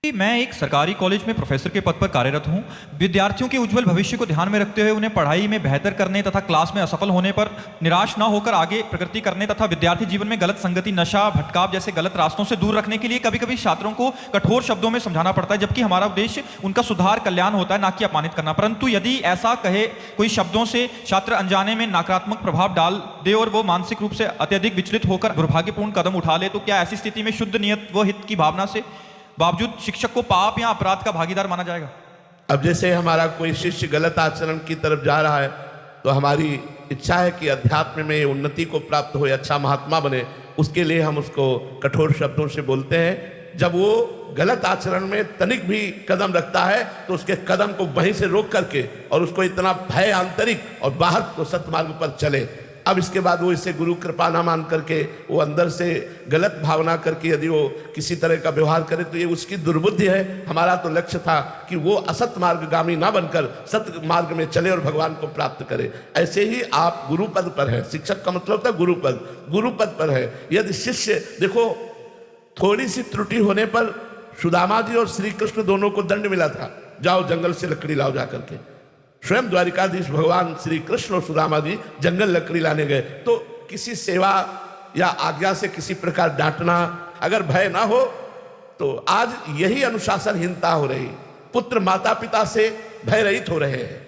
मैं एक सरकारी कॉलेज में प्रोफेसर के पद पर कार्यरत हूं। विद्यार्थियों के उज्जवल भविष्य को ध्यान में रखते हुए उन्हें पढ़ाई में बेहतर करने तथा क्लास में असफल होने पर निराश न होकर आगे प्रगति करने तथा विद्यार्थी जीवन में गलत संगति, नशा, भटकाव जैसे गलत रास्तों से दूर रखने के लिए कभी कभी छात्रों को कठोर शब्दों में समझाना पड़ता है, जबकि हमारा उद्देश्य उनका सुधार, कल्याण होता है, ना कि अपमानित करना। परंतु यदि ऐसा कहे कोई शब्दों से छात्र अनजाने में नकारात्मक प्रभाव डाल दे और वो मानसिक रूप से अत्यधिक विचलित होकर दुर्भाग्यपूर्ण कदम उठा ले, तो क्या ऐसी स्थिति में शुद्ध नियत व हित की भावना से बावजूद शिक्षक को पाप या अपराध का भागीदार माना जाएगा? अब जैसे हमारा कोई शिष्य गलत आचरण की तरफ जा रहा है तो हमारी इच्छा है कि अध्यात्म में उन्नति को प्राप्त हो, अच्छा महात्मा बने, उसके लिए हम उसको कठोर शब्दों से बोलते हैं। जब वो गलत आचरण में तनिक भी कदम रखता है तो उसके कदम को वहीं से रोक करके और उसको इतना भय आंतरिक और बाहर को सत्मार्ग पर चले। अब इसके बाद वो इसे गुरु कृपा ना मान करके वो अंदर से गलत भावना करके यदि वो किसी तरह का व्यवहार करे तो ये उसकी दुर्बुद्धि है। हमारा तो लक्ष्य था कि वो असत मार्गगामी ना बनकर सत मार्ग में चले और भगवान को प्राप्त करे। ऐसे ही आप गुरु पद पर है, शिक्षक का मतलब था गुरु पद पर है। यदि शिष्य, देखो थोड़ी सी त्रुटि होने पर सुदामा जी और श्री कृष्ण दोनों को दंड मिला था, जाओ जंगल से लकड़ी लाओ जा करके। स्वयं द्वारिकाधीश भगवान श्री कृष्ण और सुदामा जी जंगल लकड़ी लाने गए। तो किसी सेवा या आज्ञा से किसी प्रकार डांटना, अगर भय ना हो तो आज यही अनुशासनहीनता हो रही। पुत्र माता पिता से भय रहित हो रहे हैं।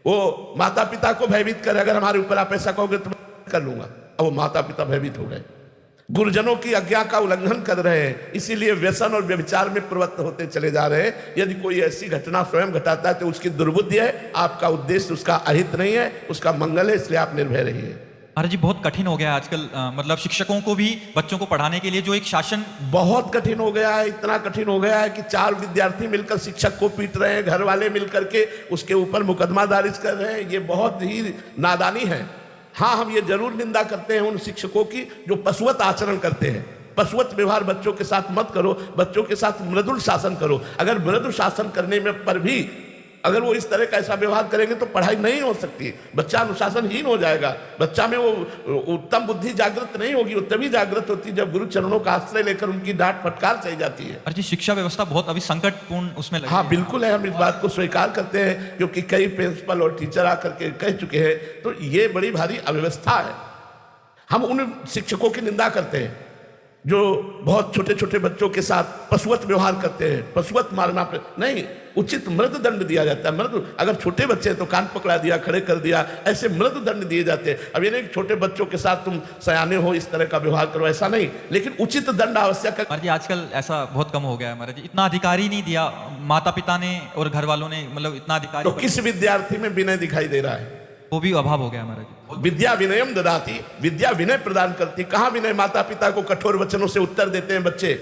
वो माता पिता को भयभीत करे, अगर हमारे ऊपर आप ऐसा कहोगे तो मैं कर लूंगा। अब वो माता पिता भयभीत हो गए, गुरुजनों की आज्ञा का उल्लंघन कर रहे हैं, इसीलिए व्यसन और व्यभिचार में प्रवृत्त होते चले जा रहे हैं। यदि कोई ऐसी घटना स्वयं घटाता है तो उसकी दुर्बुद्धि है, आपका उद्देश्य उसका अहित नहीं है, उसका मंगल है, इसलिए आप निर्भय रहिए। महाराज जी, बहुत कठिन हो गया है आजकल, मतलब शिक्षकों को भी बच्चों को पढ़ाने के लिए जो एक शासन बहुत कठिन हो गया है। इतना कठिन हो गया है कि 4 विद्यार्थी मिलकर शिक्षक को पीट रहे हैं, घर वाले मिलकर के उसके ऊपर मुकदमा दर्ज कर रहे हैं। ये बहुत ही नादानी है। हाँ, हम ये जरूर निंदा करते हैं उन शिक्षकों की जो पशुवत आचरण करते हैं। पशुवत व्यवहार बच्चों के साथ मत करो, बच्चों के साथ मृदुल शासन करो। अगर मृदुल शासन करने में पर भी अगर वो इस तरह का ऐसा व्यवहार करेंगे तो पढ़ाई नहीं हो सकती, बच्चा अनुशासनहीन हो जाएगा, बच्चा में वो उत्तम बुद्धि जागृत नहीं होगी। वो तभी जागृत होती है जब गुरु चरणों का आश्रय लेकर उनकी डांट फटकार सही जाती है। अरे जी, शिक्षा व्यवस्था बहुत अभी संकटपूर्ण उसमें लगी। हाँ बिल्कुल है, हम इस बात को स्वीकार करते हैं क्योंकि कई प्रिंसिपल और टीचर आकर के कह चुके हैं। तो ये बड़ी भारी अव्यवस्था है। हम उन शिक्षकों की निंदा करते हैं जो बहुत छोटे छोटे बच्चों के साथ पशुवत व्यवहार करते हैं। पशुवत मारना पे नहीं, उचित मृद दंड दिया जाता है। मृद, अगर छोटे बच्चे हैं तो कान पकड़ा दिया, खड़े कर दिया, ऐसे मृद दंड दिए जाते हैं। अब ये नहीं कि छोटे बच्चों के साथ तुम सयाने हो इस तरह का व्यवहार करो, ऐसा नहीं, लेकिन उचित दंड आवश्यक है। महाराज जी, आजकल ऐसा बहुत कम हो गया है महाराज जी। इतना अधिकारी नहीं दिया माता पिता ने और घर वालों ने, मतलब इतना अधिकारी। तो किस विद्यार्थी में विनय दिखाई दे रहा है? वो भी अभाव हो गया महाराज जी। विद्या विनयम ददाती, विद्या विनय प्रदान करती। कहां विनय? माता पिता को कठोर वचनों से उत्तर देते हैं बच्चे,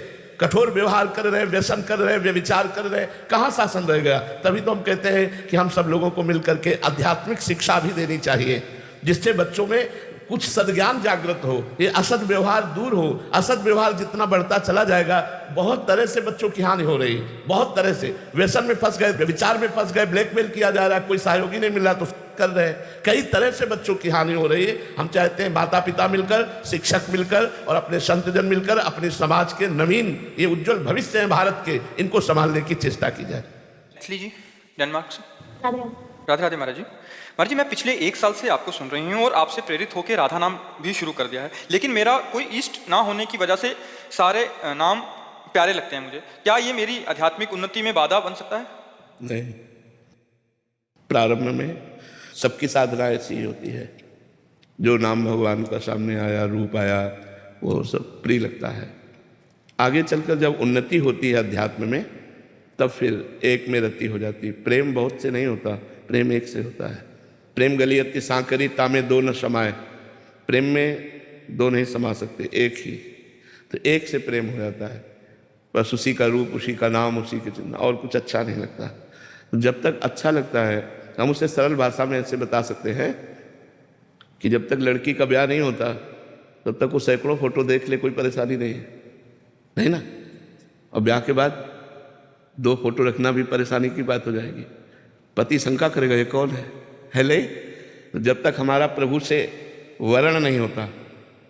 कठोर व्यवहार कर रहे, व्यसन कर रहे, व्यभिचार कर रहे, कहां शासन रह गया? तभी तो हम कहते हैं कि हम सब लोगों को मिलकर के आध्यात्मिक शिक्षा भी देनी चाहिए, जिससे बच्चों में कुछ सद्ज्ञान जागृत हो, ये असद व्यवहार दूर हो। असद व्यवहार जितना बढ़ता चला जाएगा, बहुत तरह से बच्चों की हानि हो रही है। बहुत तरह से व्यसन में फंस गए, व्यभिचार में फंस गए, ब्लैकमेल किया जा रहा है, कोई सहयोगी नहीं मिल रहा तो कर रहे हैं। कई तरह से बच्चों की हानि हो रही है। हम चाहते हैं माता पिता मिलकर, शिक्षक मिलकर और अपने संतजन मिलकर अपने समाज के नवीन, ये उज्जवल भविष्य है भारत के, इनको संभालने की चेष्टा की जाए। जी, डेनमार्क से। राधे राधे महाराज जी। महाराज जी, मैं पिछले 1 साल से आपको सुन रही हूँ और आपसे प्रेरित होकर राधा नाम भी शुरू कर दिया है, लेकिन मेरा कोई इष्ट ना होने की वजह से सारे नाम प्यारे लगते हैं मुझे। क्या ये मेरी आध्यात्मिक उन्नति में बाधा बन सकता है? नहीं, प्रारंभ में सबकी साधना ऐसी ही होती है। जो नाम भगवान का सामने आया, रूप आया, वो सब प्रिय लगता है। आगे चलकर जब उन्नति होती है अध्यात्म में, तब फिर एक में रति हो जाती है। प्रेम बहुत से नहीं होता, प्रेम एक से होता है। प्रेम गलियति सांकरी तामे दो न समाए। प्रेम में दो नहीं समा सकते, एक ही। तो एक से प्रेम हो जाता है, बस उसी का रूप, उसी का नाम, उसी के चिन्ह, और कुछ अच्छा नहीं लगता। जब तक अच्छा लगता है, हम उसे सरल भाषा में ऐसे बता सकते हैं कि जब तक लड़की का ब्याह नहीं होता तब तक वो सैकड़ों फोटो देख ले, कोई परेशानी नहीं है, नहीं ना? और ब्याह के बाद 2 फोटो रखना भी परेशानी की बात हो जाएगी। पति शंका करेगा ये कौन है ले? तो जब तक हमारा प्रभु से वर्ण नहीं होता,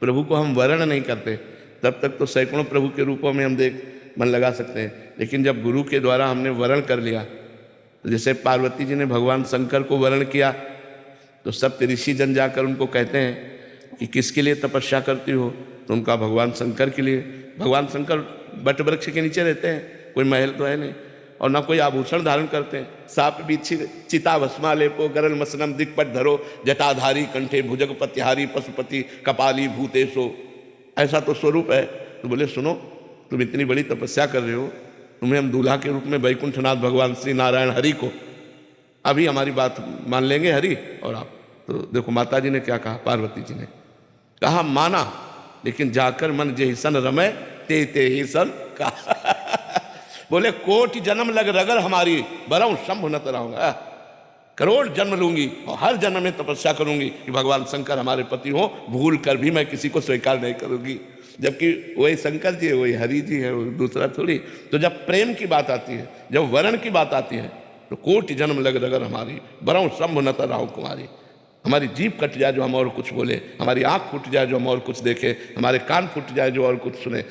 प्रभु को हम वर्ण नहीं करते, तब तक तो सैकड़ों प्रभु के रूपों में हम देख मन लगा सकते हैं। लेकिन जब गुरु के द्वारा हमने वरण कर लिया, तो जैसे पार्वती जी ने भगवान शंकर को वरण किया, तो सब ऋषि जन जाकर उनको कहते हैं कि किसके लिए तपस्या करती हो, तो उनका भगवान शंकर के लिए। भगवान शंकर बट वृक्ष के नीचे रहते हैं, कोई महल तो है नहीं, और ना कोई आभूषण धारण करते हैं। साप बिच्छी चिता भस्मा लेपो गरल मसनम दिक्पट धरो जटाधारी कंठे भुजग पत्यहारी पशुपति कपाली भूतेशो, ऐसा तो स्वरूप है। तो बोले सुनो, तुम इतनी बड़ी तपस्या कर रहे हो, तुम्हें हम दूल्हा के रूप में वैकुंठनाथ भगवान श्री नारायण हरि को, अभी हमारी बात मान लेंगे हरि और आप। तो देखो माता जी ने क्या कहा, पार्वती जी ने कहा माना, लेकिन जाकर मन जे सन रमे ते ते ही सन का बोले कोटि जन्म लग रगर हमारी बरऊं शंभु न रहूंगा, करोड़ जन्म लूंगी और हर जन्म में तपस्या करूंगी कि भगवान शंकर हमारे पति हो, भूल कर भी मैं किसी को स्वीकार नहीं करूंगी। जबकि वही शंकर जी है, वही हरि जी है, वो दूसरा थोड़ी। तो जब प्रेम की बात आती है, जब वर्ण की बात आती है, तो कोटि जन्म लग रगर हमारी बरऊं शंभु न रहूं कुमारी। हमारी जीभ कट जाए जो हम और कुछ बोले, हमारी आंख फूट जाए जो हम और कुछ देखें, हमारे कान फूट जाए जो और कुछ सुने।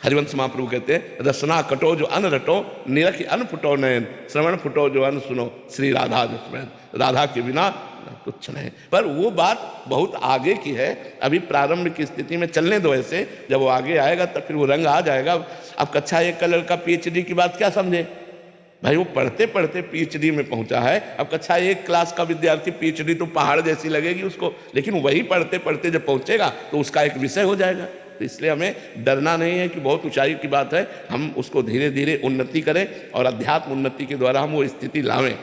हरिवंश महाप्रभु कहते हैं रसना कटो जो अन रटो, निरखि अन फुटो नयन, श्रवण फुटो जो अन सुनो, श्री राधा जसमैन। राधा के बिना कुछ नहीं। पर वो बात बहुत आगे की है, अभी प्रारंभ की स्थिति में चलने दो ऐसे, जब वो आगे आएगा तब फिर वो रंग आ जाएगा। अब कक्षा 1 का लड़का PhD की बात क्या समझे भाई, वो पढ़ते पढ़ते PhD में पहुंचा है। अब कक्षा 1 क्लास का विद्यार्थी PhD तो पहाड़ जैसी लगेगी उसको, लेकिन वही पढ़ते पढ़ते जब पहुंचेगा तो उसका एक विषय हो जाएगा। तो इसलिए हमें डरना नहीं है कि बहुत ऊंचाई की बात है, हम उसको धीरे धीरे उन्नति करें और अध्यात्म उन्नति के द्वारा हम वो स्थिति लावें।